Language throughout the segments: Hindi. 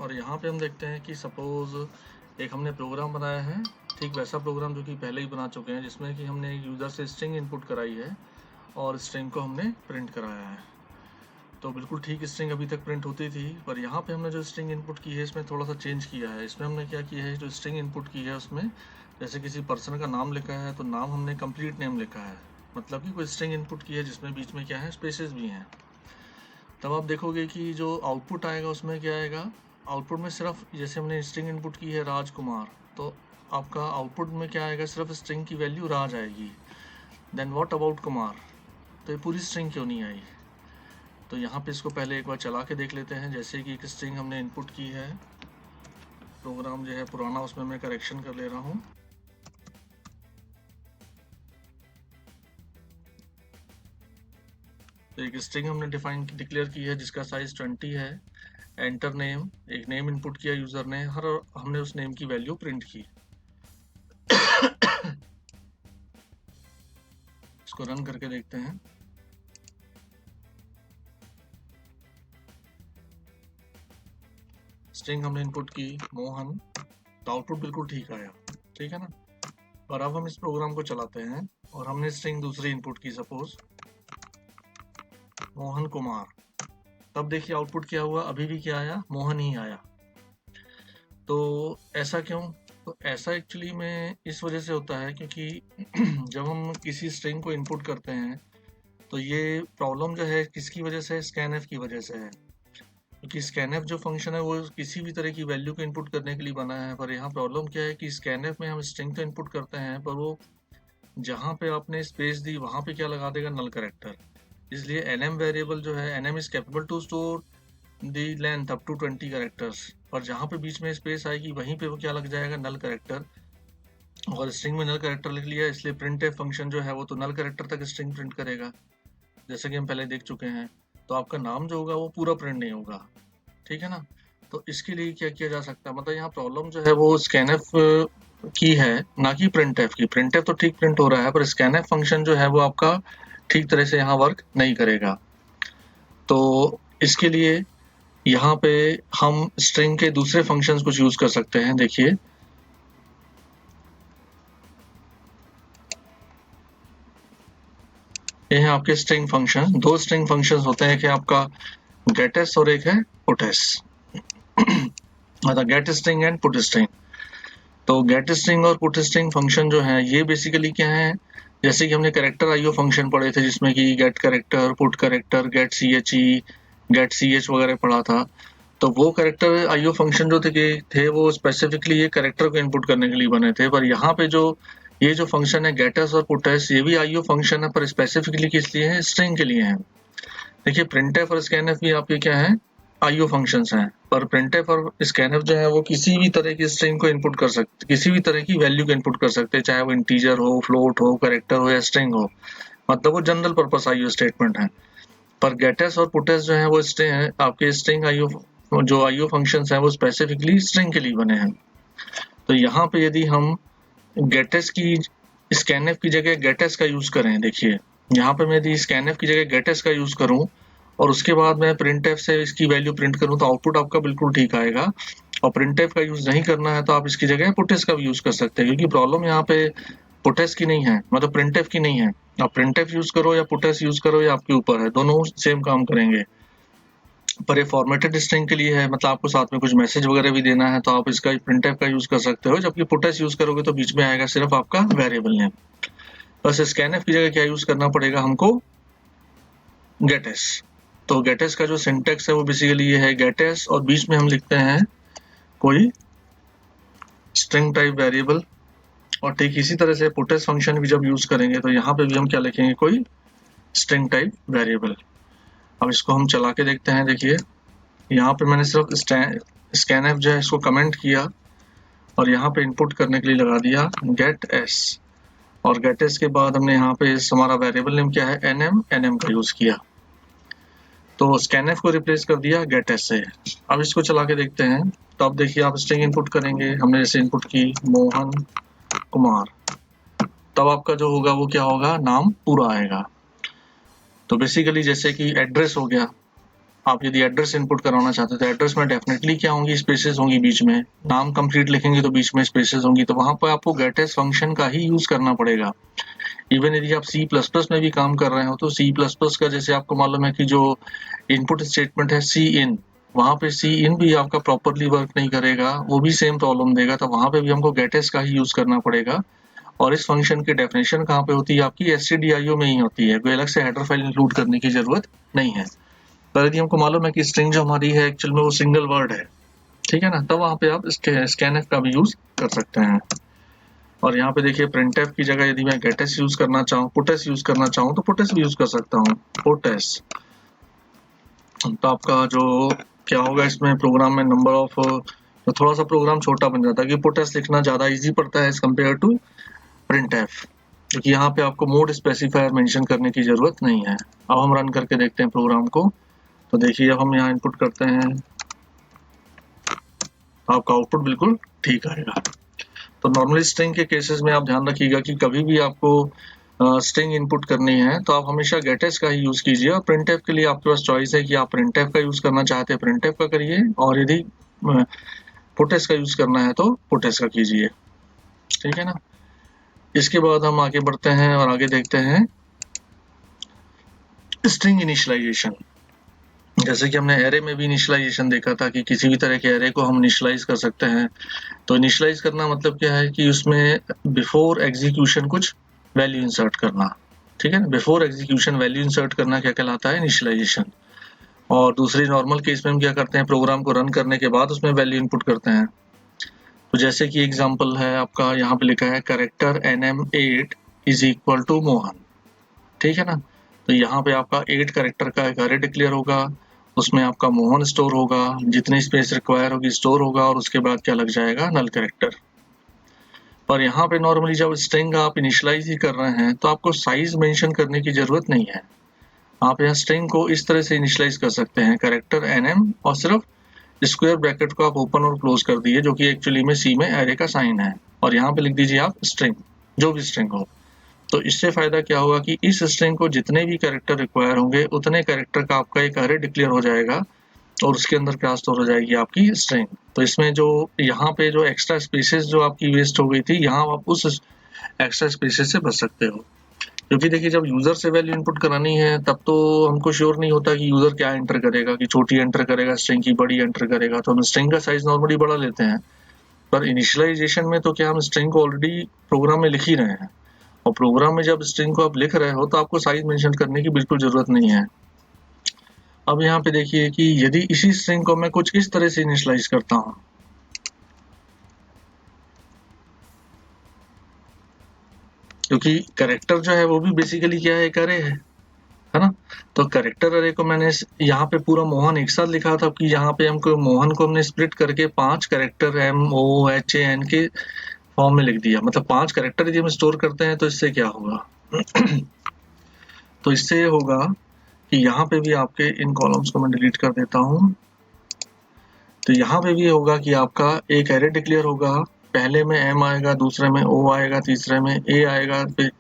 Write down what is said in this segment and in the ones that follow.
और यहाँ पे हम देखते हैं कि सपोज़ एक हमने प्रोग्राम बनाया है, ठीक वैसा प्रोग्राम जो कि पहले ही बना चुके हैं, जिसमें कि हमने यूज़र से स्ट्रिंग इनपुट कराई है और स्ट्रिंग को हमने प्रिंट कराया है। तो बिल्कुल ठीक स्ट्रिंग अभी तक प्रिंट होती थी, पर यहाँ पे हमने जो स्ट्रिंग इनपुट की है इसमें थोड़ा सा चेंज किया है। इसमें हमने क्या किया है, जो स्ट्रिंग इनपुट की है उसमें जैसे किसी पर्सन का नाम लिखा है तो नाम हमने कंप्लीट नेम लिखा है, मतलब कि कोई स्ट्रिंग इनपुट की है जिसमें बीच में क्या है, स्पेसेस भी हैं। तब आप देखोगे कि जो आउटपुट आएगा उसमें क्या आएगा, आउटपुट में सिर्फ जैसे हमने स्ट्रिंग इनपुट की है राजकुमार, तो आपका आउटपुट में क्या आएगा, सिर्फ स्ट्रिंग की वैल्यू राज आएगी। देन व्हाट अबाउट कुमार, तो ये पूरी स्ट्रिंग क्यों नहीं आई। तो यहाँ पे इसको पहले एक बार चला के देख लेते हैं। जैसे कि एक स्ट्रिंग हमने इनपुट की है, प्रोग्राम जो है पुराना, उसमें मैं करेक्शन कर ले रहा हूँ। तो एक स्ट्रिंग हमने डिक्लेयर की है जिसका साइज 20 है। एंटर नेम, एक नेम इनपुट किया यूजर ने, हर हमने उस नेम की वैल्यू प्रिंट की। इसको रन करके देखते हैं। स्ट्रिंग हमने इनपुट की मोहन, तो आउटपुट बिल्कुल ठीक आया, ठीक है ना। और अब हम इस प्रोग्राम को चलाते हैं और हमने स्ट्रिंग दूसरी इनपुट की, सपोज मोहन कुमार। तब देखिए आउटपुट क्या हुआ, अभी भी क्या आया, मोहन ही आया। तो ऐसा क्यों, तो ऐसा एक्चुअली में इस वजह से होता है क्योंकि जब हम किसी स्ट्रिंग को इनपुट करते हैं तो ये प्रॉब्लम जो है किसकी वजह से है, स्कैनएफ की वजह से है। क्योंकि स्कैनएफ जो फंक्शन है वो किसी भी तरह की वैल्यू को इनपुट करने के लिए बना है, पर यहाँ प्रॉब्लम क्या है कि स्कैनएफ में हम स्ट्रिंग तो इनपुट करते हैं पर वो जहाँ पे आपने स्पेस दी वहाँ पे क्या लगा देगा, नल कैरेक्टर। इसलिए nm वेरिएबल जो है, nm is capable to store the length up to 20 characters, और जहाँ पे बीच में स्पेस आएगी वहीं पे वो क्या लग जाएगा, नल कैरेक्टर। और स्ट्रिंग में नल कैरेक्टर लिख लिया, इसलिए प्रिंट फंक्शन जो है वो तो नल कैरेक्टर तक स्ट्रिंग प्रिंट करेगा, जैसे कि हम पहले देख चुके हैं। तो आपका नाम जो होगा वो पूरा प्रिंट नहीं होगा, ठीक है ना। तो इसके लिए क्या किया जा सकता है, मतलब यहाँ प्रॉब्लम जो है वो स्कैनएफ की है, ना कि प्रिंटएफ की। प्रिंटएफ तो ठीक प्रिंट हो रहा है, पर स्कैनएफ फंक्शन जो है वो आपका ठीक तरह से यहाँ वर्क नहीं करेगा। तो इसके लिए यहाँ पे हम स्ट्रिंग के दूसरे फंक्शंस कुछ यूज कर सकते हैं। देखिए ये है आपके स्ट्रिंग फंक्शन। दो स्ट्रिंग फंक्शंस होते हैं, कि आपका गेटस और एक है पुटस, मतलब gate string and put string. तो गेट स्ट्रिंग और पुट स्ट्रिंग फंक्शन जो है ये बेसिकली क्या है, जैसे कि हमने कैरेक्टर आईओ फंक्शन पढ़े थे जिसमें कि गेट कैरेक्टर, पुट कैरेक्टर, गेट ची, गेट ch वगैरह पढ़ा था। तो वो कैरेक्टर आईओ फंक्शन जो थे वो स्पेसिफिकली ये कैरेक्टर को इनपुट करने के लिए बने थे। पर यहाँ पे जो ये जो फंक्शन है गेटस और पुटस, ये भी आईओ फंक्शन है, पर स्पेसिफिकली किस लिए है, स्ट्रिंग के लिए है। देखिए प्रिंटएफ और स्कैनएफ भी आपके क्या है, आईओ फंक्शंस हैं, पर प्रिंटएफ और स्कैनएफ जो है वो किसी भी तरह की स्ट्रिंग को इनपुट कर सकते, किसी भी तरह की वैल्यू को इनपुट कर सकते हैं, चाहे वो इंटीजर हो, फ्लोट हो, कैरेक्टर हो या स्ट्रिंग हो, मतलब वो जनरल पर्पस आईओ स्टेटमेंट है। पर गेटस और पुटस जो है वो आपके स्ट्रिंग आईओ, जो आईओ फंक्शंस हैं वो स्पेसिफिकली स्ट्रिंग के लिए बने हैं। तो यहाँ पे यदि हम गेटस की स्कैनएफ की जगह गेटस का यूज करें, देखिए यहाँ पे मैं यदि स्कैनएफ की जगह गेटस का यूज करूं और उसके बाद मैं प्रिंटएफ से इसकी वैल्यू प्रिंट करूं, तो आउटपुट आपका बिल्कुल ठीक आएगा। और प्रिंटएफ का यूज नहीं करना है तो आप इसकी जगह पुटस का भी यूज कर सकते हैं, क्योंकि प्रॉब्लम यहाँ पे पुटस की नहीं है, मतलब प्रिंटएफ की नहीं है। आप प्रिंटएफ यूज करो या पुटस यूज करो, ये आपके ऊपर है, दोनों सेम काम करेंगे। पर ये फॉर्मेटेड स्ट्रिंग के लिए है, मतलब आपको साथ में कुछ मैसेज वगैरह भी देना है, तो आप इसका प्रिंटएफ का यूज कर सकते हो। जबकि पुटस यूज करोगे तो बीच में आएगा सिर्फ आपका वेरिएबल नेम। बस स्कैनएफ की जगह क्या यूज करना पड़ेगा हमको, गेटस। तो गेटस का जो सिंटेक्स है वो बेसिकली ये है, गेटस और बीच में हम लिखते हैं कोई स्ट्रिंग टाइप वेरिएबल। और ठीक इसी तरह से पुटस फंक्शन भी जब यूज करेंगे तो यहाँ पे भी हम क्या लिखेंगे, कोई स्ट्रिंग टाइप वेरिएबल। अब इसको हम चला के देखते हैं। देखिए यहाँ पे मैंने सिर्फ स्कैनएफ जो है इसको कमेंट किया और यहाँ पे इनपुट करने के लिए लगा दिया गेट एस, और गेट एस के बाद हमने यहाँ पे हमारा वेरिएबल नेम क्या है, एनएम का यूज किया, तो स्कैनएफ को रिप्लेस कर दिया गेट एस से। अब इसको चला के देखते हैं। तो अब देखिए आप स्ट्रिंग इनपुट करेंगे, हमने जैसे इनपुट की मोहन कुमार, तब आपका जो होगा वो क्या होगा, नाम पूरा आएगा। तो बेसिकली जैसे कि एड्रेस हो गया, आप यदि एड्रेस इनपुट कराना चाहते हो तो एड्रेस में डेफिनेटली क्या होंगी, स्पेसेस होंगी बीच में। नाम कंप्लीट लिखेंगे तो बीच में स्पेसेस होंगी, तो वहां पर आपको गेटएस फंक्शन का ही यूज करना पड़ेगा। इवन यदि आप C++ में भी काम कर रहे हो तो C++ का जैसे आपको मालूम है कि जो इनपुट स्टेटमेंट है Cin, वहां पे Cin भी आपका प्रॉपरली वर्क नहीं करेगा, वो भी सेम प्रॉब्लम देगा, तो वहां पे भी हमको गेटएस का ही यूज करना पड़ेगा। और इस फंक्शन की डेफिनेशन कहाँ पे होती है, आपकी stdio में ही होती है, कोई अलग से हेडर फाइल इंक्लूड करने की जरूरत नहीं है। पर यदि हमको मालूम है कि स्ट्रिंग जो हमारी है एक्चुअल में वो सिंगल वर्ड है, ठीक है ना, तब वहां पे आप scanf का भी यूज कर सकते हैं। और यहाँ पे देखिए printf की जगह यदि मैं गेटएस यूज करना चाहूँ, पुटस यूज करना चाहूँ तो पुटस भी यूज कर सकता हूँ, पुटस। तो आपका जो क्या होगा इसमें प्रोग्राम में नंबर ऑफ, तो थोड़ा सा प्रोग्राम छोटा बन जाता है कि पुटस लिखना ज्यादा इजी पड़ता है एज कम्पेयर टू printf, क्योंकि यहाँ पे आपको मोड स्पेसिफायर मेंशन करने की जरूरत नहीं है। अब हम रन करके देखते हैं प्रोग्राम को, तो देखिए अब हम यहाँ इनपुट करते हैं, आपका आउटपुट बिल्कुल ठीक आएगा। तो नॉर्मली स्ट्रिंग के केसेस में आप ध्यान रखिएगा कि कभी भी आपको स्ट्रिंग इनपुट करनी है तो आप हमेशा गेटएस का ही यूज कीजिए, और प्रिंटफ के लिए आपके पास चॉइस है कि आप प्रिंटफ का यूज करना चाहते हैं प्रिंटफ का करिए, और यदि पुटस का यूज करना है तो पुटस का कीजिए, ठीक है ना। इसके बाद हम आगे बढ़ते हैं और आगे देखते हैं स्ट्रिंग इनिशियलाइजेशन। जैसे कि हमने एरे में भी इनिशियलाइजेशन देखा था कि किसी भी तरह के एरे को हम इनिशियलाइज कर सकते हैं। तो इनिशियलाइज करना मतलब क्या है कि उसमें बिफोर एग्जीक्यूशन कुछ वैल्यू इंसर्ट करना, ठीक है ना। बिफोर एग्जीक्यूशन वैल्यू इंसर्ट करना क्या कहलाता है, इनिशियलाइजेशन। और दूसरी नॉर्मल केस में हम क्या करते हैं, प्रोग्राम को रन करने के बाद उसमें वैल्यू इनपुट करते हैं। तो जैसे कि एग्जांपल है आपका यहाँ पे लिखा है character nm8 is equal to Mohan, ठीक है ना। तो यहाँ पे आपका 8 कैरेक्टर का एक अरे डिक्लेयर होगा, उसमें आपका मोहन स्टोर होगा, जितनी स्पेस रिक्वायर होगी स्टोर होगा, और उसके बाद क्या लग जाएगा, नल कैरेक्टर। पर यहाँ पे नॉर्मली जब स्ट्रिंग आप इनिशियलाइज ही कर रहे हैं तो आपको साइज मेंशन करने की जरूरत नहीं है। आप यहाँ स्ट्रिंग को इस तरह से इनिशियलाइज कर सकते हैं, कैरेक्टर nm और सिर्फ स्क्वायर ब्रैकेट को आप ओपन और क्लोज कर दिए, जो कि एक्चुअली में सी में एरे का साइन है, और यहाँ पे लिख दीजिए आप स्ट्रिंग, जो भी स्ट्रिंग हो। तो इससे फायदा क्या होगा कि इस स्ट्रिंग को जितने भी कैरेक्टर रिक्वायर होंगे उतने कैरेक्टर का आपका एक अरे डिक्लेयर हो जाएगा, और उसके अंदर क्या स्टोर हो जाएगी, आपकी स्ट्रिंग। तो इसमें जो यहाँ पे जो एक्स्ट्रा स्पेसेस जो आपकी वेस्ट हो गई थी, यहाँ आप उस एक्स्ट्रा स्पेसेस से बच सकते हो। क्योंकि देखिए जब यूजर से वैल्यू इनपुट करानी है तब तो हमको श्योर नहीं होता कि यूजर क्या एंटर करेगा, कि छोटी एंटर करेगा स्ट्रिंग की, बड़ी एंटर करेगा, तो हम स्ट्रिंग का साइज नॉर्मली बड़ा लेते हैं। पर इनिशियलाइजेशन में तो क्या हम स्ट्रिंग को ऑलरेडी प्रोग्राम में लिख ही रहे हैं, और प्रोग्राम में जब स्ट्रिंग को आप लिख रहे हो तो आपको साइज मेंशन करने की बिल्कुल जरूरत नहीं है। अब यहाँ पे देखिए कि यदि इसी स्ट्रिंग को मैं कुछ इस तरह से इनिशियलाइज करता हूँ, क्योंकि कैरेक्टर जो है वो भी बेसिकली क्या है, एक अरे है ना। तो कैरेक्टर अरे को मैंने यहाँ पे पूरा मोहन एक साथ लिखा था कि यहाँ पे हमको मोहन को हमने स्प्लिट करके 5 कैरेक्टर MOHAN के फॉर्म में लिख दिया। मतलब 5 कैरेक्टर यदि हम स्टोर करते हैं तो इससे क्या होगा तो इससे होगा कि यहाँ पे भी आपके इन कॉलम्स को मैं डिलीट कर देता हूँ। तो यहाँ पे भी होगा कि आपका एक एरे डिक्लेयर होगा, पहले में M आएगा, दूसरे में O आएगा, तीसरे में A आएगा, फिर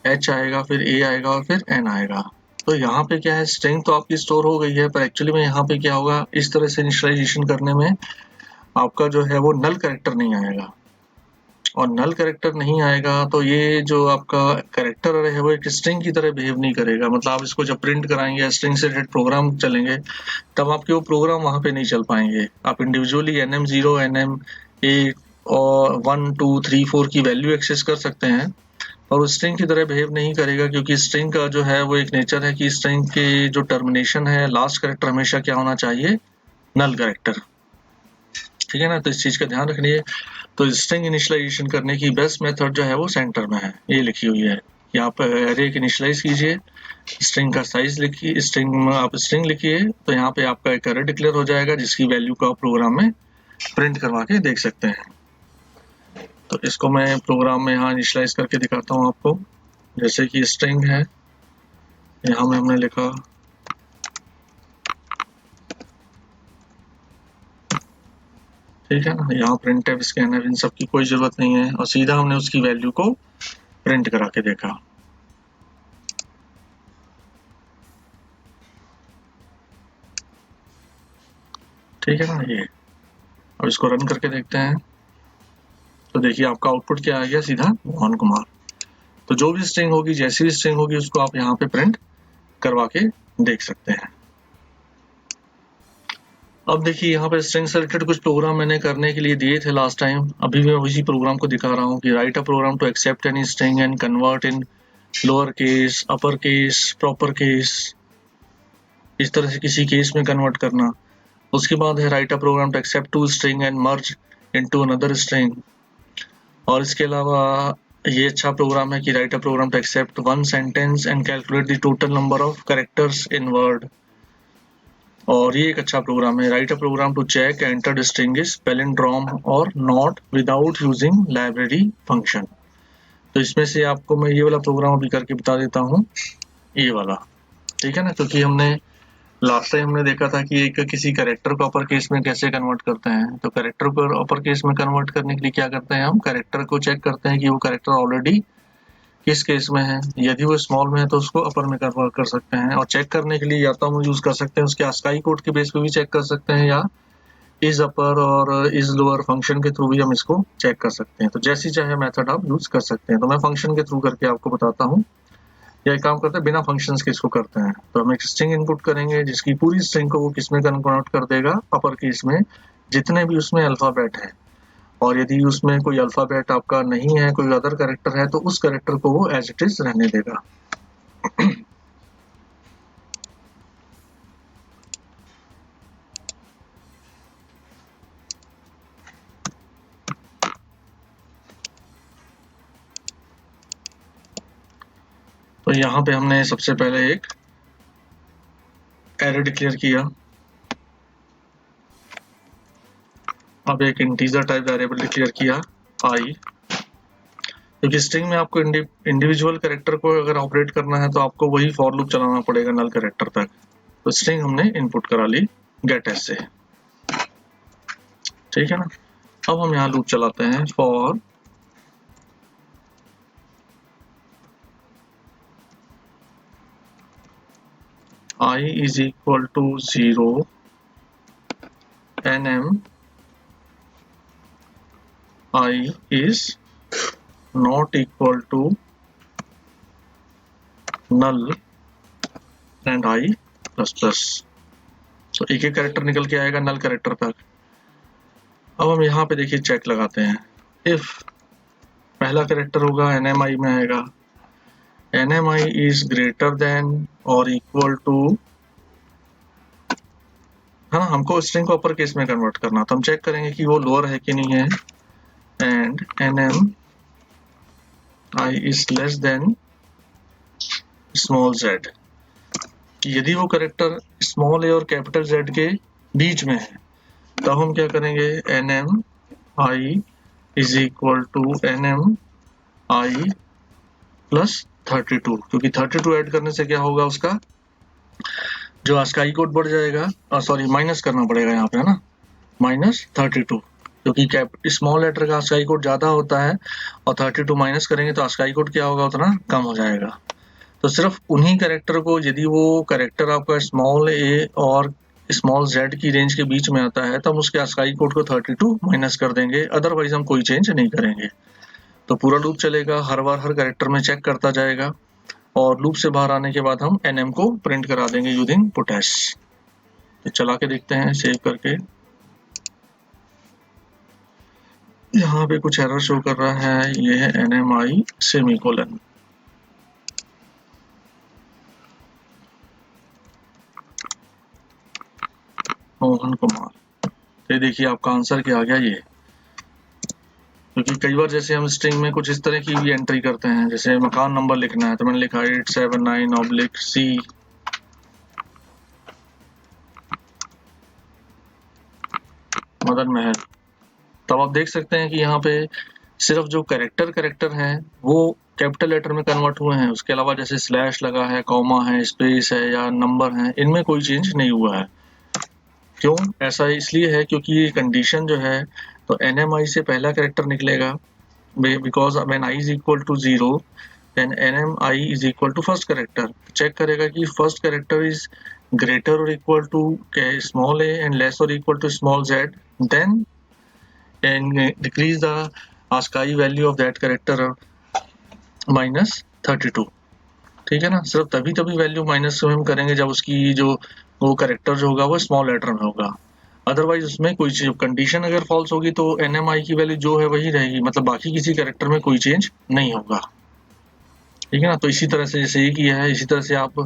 H आएगा, फिर A आएगा और फिर N आएगा। तो यहाँ पे क्या है, स्ट्रिंग तो आपकी स्टोर हो गई है, पर एक्चुअली में यहाँ पे क्या होगा, इस तरह से इनिशियलाइजेशन करने में आपका जो है वो नल कैरेक्टर नहीं आएगा, और नल कैरेक्टर नहीं आएगा तो ये जो आपका कैरेक्टर अरे है वो एक स्ट्रिंग की तरह बिहेव नहीं करेगा। मतलब आप इसको जब प्रिंट कराएंगे, स्ट्रिंग से रिलेटेड प्रोग्राम चलेंगे, तब आपके वो प्रोग्राम वहां पे नहीं चल पाएंगे। आप इंडिविजुअली nm0 nm8 और 1 2 3 4 की वैल्यू एक्सेस कर सकते हैं, और उस स्ट्रिंग की तरह बिहेव नहीं करेगा, क्योंकि स्ट्रिंग का जो है वो एक नेचर है कि स्ट्रिंग के जो टर्मिनेशन है, लास्ट कैरेक्टर हमेशा क्या होना चाहिए, नल कैरेक्टर, ठीक है ना। तो इस चीज का ध्यान रखिए। तो स्ट्रिंग इनिशियलाइजेशन करने की बेस्ट मेथड जो है वो सेंटर में है, ये लिखी हुई है कि आप एरे की इनिशियलाइज कीजिए, स्ट्रिंग का साइज लिखिए, स्ट्रिंग में आप स्ट्रिंग लिखिए, तो यहाँ पे आपका एक एरे डिक्लेयर हो जाएगा जिसकी वैल्यू को आप प्रोग्राम में प्रिंट करवा के देख सकते हैं। तो इसको मैं प्रोग्राम में यहाँ इनिशियलाइज करके दिखाता हूँ आपको। जैसे कि स्ट्रिंग है, यहाँ में हमने लिखा ठीक है ना, यहाँ printf स्कैनर इन सब की कोई जरूरत नहीं है, और सीधा हमने उसकी वैल्यू को प्रिंट करा के देखा। ठीक है ना। ये अब इसको रन करके देखते हैं, तो देखिए आपका आउटपुट क्या आ गया, सीधा मोहन कुमार। तो जो भी स्ट्रिंग होगी, जैसी भी स्ट्रिंग होगी, उसको आप यहाँ पे प्रिंट करवा के देख सकते हैं। अब देखिए यहाँ पे स्ट्रिंग से रिलेटेड कुछ प्रोग्राम मैंने करने के लिए दिए थे लास्ट टाइम, अभी मैं उसी प्रोग्राम को दिखा रहा हूँ कि write a program to accept any string and convert in lower case, upper case, proper case, इस तरह से किसी केस में कन्वर्ट करना। उसके बाद है write a program to accept two string and merge into another string. और इसके अलावा ये अच्छा प्रोग्राम है कि write a program to accept one sentence and calculate the total number of characters in word. और ये एक अच्छा प्रोग्राम है, write a program to check entered string is palindrome और not without using library function. तो इसमें से आपको मैं ये वाला प्रोग्राम अभी करके बता देता हूँ, ये वाला, ठीक है ना। क्योंकि हमने लास्ट टाइम हमने देखा था कि एक किसी कैरेक्टर को अपर केस में कैसे कन्वर्ट करते हैं। तो कैरेक्टर को अपर केस में कन्वर्ट करने के लिए क्या करते हैं, हम कैरेक्टर को चेक करते हैं कि वो कैरेक्टर ऑलरेडी किस केस में है। यदि वो स्मॉल में है तो उसको अपर में कन्वर्ट कर सकते हैं। और चेक करने के लिए या तो हम यूज कर सकते हैं उसके ASCII कोड के बेस पे भी चेक कर सकते हैं, या इज अपर और इज लोअर फंक्शन के थ्रू भी हम इसको चेक कर सकते हैं। तो जैसी चाहे मेथड आप यूज कर सकते हैं। तो मैं फंक्शन के थ्रू करके आपको बताता हूँ, या एक काम करते हैं बिना फंक्शंस के इसको करते हैं। तो हम एक स्ट्रिंग इनपुट करेंगे जिसकी पूरी स्ट्रिंग को वो किस में कन्वर्ट कर देगा, अपर केस में, जितने भी उसमें अल्फाबेट है। और यदि उसमें कोई अल्फाबेट आपका नहीं है, कोई अदर कैरेक्टर है, तो उस कैरेक्टर को वो एज इट इज रहने देगा। तो यहाँ पे हमने सबसे पहले एक एरे डिक्लेयर किया। अब एक इंटीजर टाइप वेरिएबल डिक्लेयर किया आई, क्योंकि स्ट्रिंग में आपको इंडिविजुअल कैरेक्टर को अगर ऑपरेट करना है तो आपको वही फॉर लूप चलाना पड़ेगा नल कैरेक्टर तक। तो स्ट्रिंग हमने इनपुट करा ली गेट एस से, ठीक है ना। अब हम यहाँ लूप चलाते हैं for I is equal to 0 nm I is not equal to null and I plus plus। तो एक एक कैरेक्टर निकल के आएगा नल कैरेक्टर तक। अब हम यहाँ पे देखिए चेक लगाते हैं, इफ पहला कैरेक्टर होगा nmi में आएगा, nmi is greater than or equal to, है ना, हमको स्ट्रिंग को अपर केस में कन्वर्ट करना। तो हम चेक करेंगे कि वो लोअर है कि नहीं है, and nm I is less than small z। यदि वो कैरेक्टर स्मॉल ए और कैपिटल Z के बीच में है, तब हम क्या करेंगे, nm I is equal to nm I plus 32, क्योंकि 32 ऐड करने से क्या होगा, उसका जो ASCII कोड बढ़ जाएगा, सॉरी माइनस करना पड़ेगा यहाँ पे, है ना, -32, क्योंकि स्मॉल लेटर का ASCII कोड ज्यादा होता है और 32 माइनस करेंगे तो ASCII कोड क्या होगा, उतना कम हो जाएगा। तो सिर्फ उन्हीं कैरेक्टर को, यदि वो कैरेक्टर आपका स्मॉल ए और स्मॉल जेड की रेंज के बीच में आता है, तो हम उसके ASCII कोड को 32 माइनस कर देंगे, अदरवाइज हम कोई चेंज नहीं करेंगे। तो पूरा लूप चलेगा, हर बार हर कैरेक्टर में चेक करता जाएगा, और लूप से बाहर आने के बाद हम nm को प्रिंट करा देंगे यूजिंग पुटैश। तो चला के देखते हैं सेव करके। यहाँ पे कुछ एरर शो कर रहा है, ये है nmi सेमीकोलन। मोहन कुमार। तो देखिए आपका आंसर क्या आ गया, ये। क्योंकि कई बार जैसे हम स्ट्रिंग में कुछ इस तरह की भी एंट्री करते हैं, जैसे मकान नंबर लिखना है, तो मैंने लिखा 879/C, मदन महल। तब आप देख सकते हैं कि यहाँ पे सिर्फ जो कैरेक्टर हैं वो कैपिटल लेटर में कन्वर्ट हुए हैं, उसके अलावा जैसे स्लैश लगा है, कॉमा है, स्पेस है या नंबर है, इनमें कोई चेंज नहीं हुआ है। क्यों ऐसा इसलिए है क्योंकि ये कंडीशन जो है, तो nmi से पहला कैरेक्टर निकलेगा, because when i is equal to 0 then nmi is equal to first character. Check करेगा कि first character is greater or equal to small a and less or equal to small z, then and decrease the ASCII value of that character -32। ठीक है ना, सिर्फ तभी वैल्यू माइनस में हम करेंगे जब उसकी जो वो कैरेक्टर जो होगा वो स्मॉल लेटर में होगा, अदरवाइज उसमें कोई चीज कंडीशन अगर फॉल्स होगी तो NMI की वैल्यू जो है वही रहेगी, मतलब बाकी किसी कैरेक्टर में कोई चेंज नहीं होगा। ठीक है ना, तो इसी तरह से जैसे ये किया है इसी तरह से आप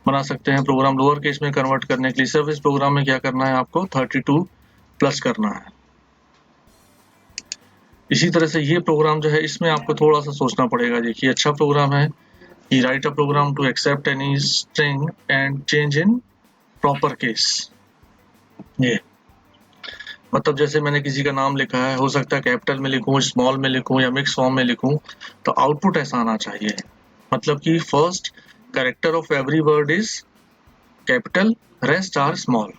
बना सकते हैं प्रोग्राम लोअर केस में कन्वर्ट करने के लिए। सिर्फ इस प्रोग्राम में क्या करना है, आपको 32 प्लस करना है। इसी तरह से ये प्रोग्राम जो है इसमें आपको थोड़ा सा सोचना पड़ेगा। देखिए अच्छा प्रोग्राम है कि write a program to accept any string and change in proper case. ये मतलब जैसे मैंने किसी का नाम लिखा है, हो सकता है कैपिटल में लिखूं, स्मॉल में लिखूं या मिक्स फॉर्म में लिखूं, तो आउटपुट ऐसा आना चाहिए, मतलब कि first character of every word is capital, rest are small.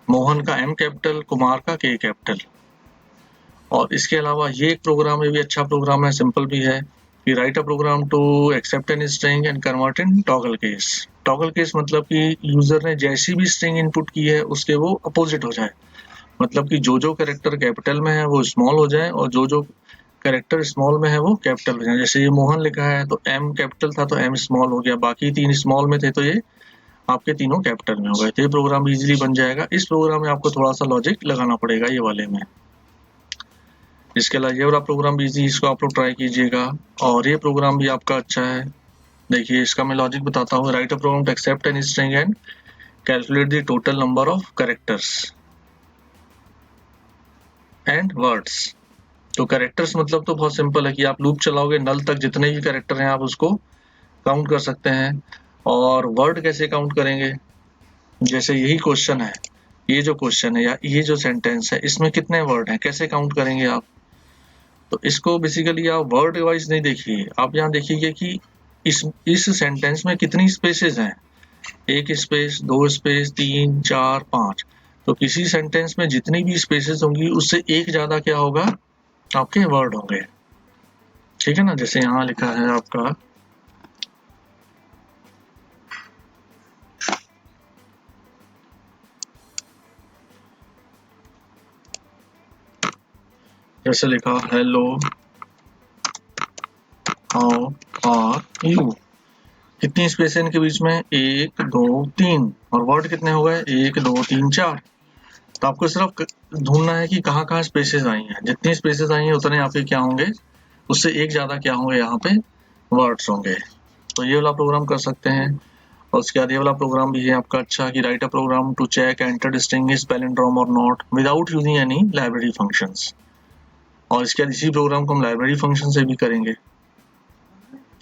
Mohan का M कैपिटल, कुमार का K कैपिटल। और इसके अलावा ये एक प्रोग्राम है, भी अच्छा प्रोग्राम है, सिंपल भी है कि write a program to accept an string and convert in toggle case. Toggle case मतलब कि यूजर ने जैसी भी स्ट्रिंग इनपुट की है उसके वो अपोजिट हो जाए, मतलब कि जो कैरेक्टर कैपिटल में है वो स्मॉल हो जाए और जो कैरेक्टर स्मॉल में है वो कैपिटल हो जाए। जैसे ये मोहन लिखा है तो M कैपिटल था तो M स्मॉल हो गया, बाकी 3 स्मॉल में थे तो ये आपके तीनों कैपिटल में हो गए, तो ये प्रोग्राम इजीली बन जाएगा। इस प्रोग्राम में आपको थोड़ा सा लॉजिक लगाना पड़ेगा ये वाले में। इसके अलावा ये वाला प्रोग्राम भी इजी, इसको आप लोग ट्राई कीजिएगा। और ये प्रोग्राम भी आपका अच्छा है। देखिए इसका मैं लॉजिक बताता हूँ। Write a program to accept an string and calculate the total number of characters and words. तो कैरेक्टर्स मतलब तो बहुत सिंपल है कि आप लूप चलाओगे, नल तक जितने भी कैरेक्टर हैं आप उसको काउंट कर सकते हैं। और वर्ड कैसे काउंट करेंगे, जैसे यही क्वेश्चन है, ये जो क्वेश्चन है या ये जो सेंटेंस है इसमें कितने वर्ड हैं, कैसे काउंट करेंगे आप। तो इसको बेसिकली आप वर्ड वाइज नहीं देखिए, आप यहाँ देखिए कि इस सेंटेंस में कितनी स्पेसेस हैं, 1 स्पेस, 2 स्पेस, 3, 4, 5। तो किसी सेंटेंस में जितनी भी स्पेसेस होंगी उससे एक ज्यादा क्या होगा, आपके वर्ड होंगे। ठीक है ना, जैसे यहाँ लिखा है आपका जैसे लिखा हेलो हाउ आर यू, कितनी स्पेस है इनके बीच में, 1 2 3, और वर्ड कितने हो गए, 1 2 3 4। तो आपको सिर्फ ढूंढना है कि कहाँ कहाँ स्पेसेस आई हैं, जितनी स्पेसेस आई हैं उतने आपके क्या होंगे, उससे एक ज्यादा क्या होंगे यहाँ पे वर्ड्स होंगे। तो ये वाला प्रोग्राम कर सकते हैं। और उसके बाद ये वाला प्रोग्राम भी है आपका अच्छा कि write a program to check enter string is palindrome और not without using any library functions. और इसके बाद इसी प्रोग्राम को हम लाइब्रेरी फंक्शन से भी करेंगे।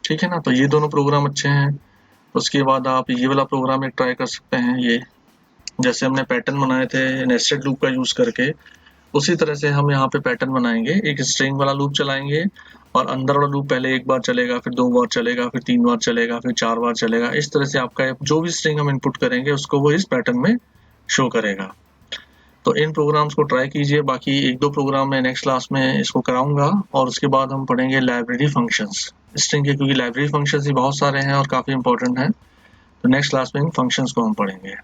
ठीक है ना, तो ये दोनों प्रोग्राम अच्छे हैं। उसके बाद आप ये वाला प्रोग्राम एक ट्राई कर सकते हैं। ये जैसे हमने पैटर्न बनाए थे नेस्टेड लूप का यूज करके, उसी तरह से हम यहाँ पे पैटर्न बनाएंगे। एक स्ट्रिंग वाला लूप चलाएंगे और अंदर वाला लूप पहले एक बार चलेगा, फिर 2 बार चलेगा, फिर 3 बार चलेगा, फिर 4 बार चलेगा। इस तरह से आपका जो भी स्ट्रिंग हम इनपुट करेंगे उसको वो इस पैटर्न में शो करेगा। तो इन प्रोग्राम्स को ट्राई कीजिए। बाकी 1-2 प्रोग्राम मैं नेक्स्ट क्लास में इसको कराऊंगा और उसके बाद हम पढ़ेंगे लाइब्रेरी फंक्शंस स्ट्रिंग के, क्योंकि लाइब्रेरी फंक्शंस ही बहुत सारे हैं और काफी इंपॉर्टेंट हैं। तो नेक्स्ट क्लास में इन फंक्शंस को हम पढ़ेंगे।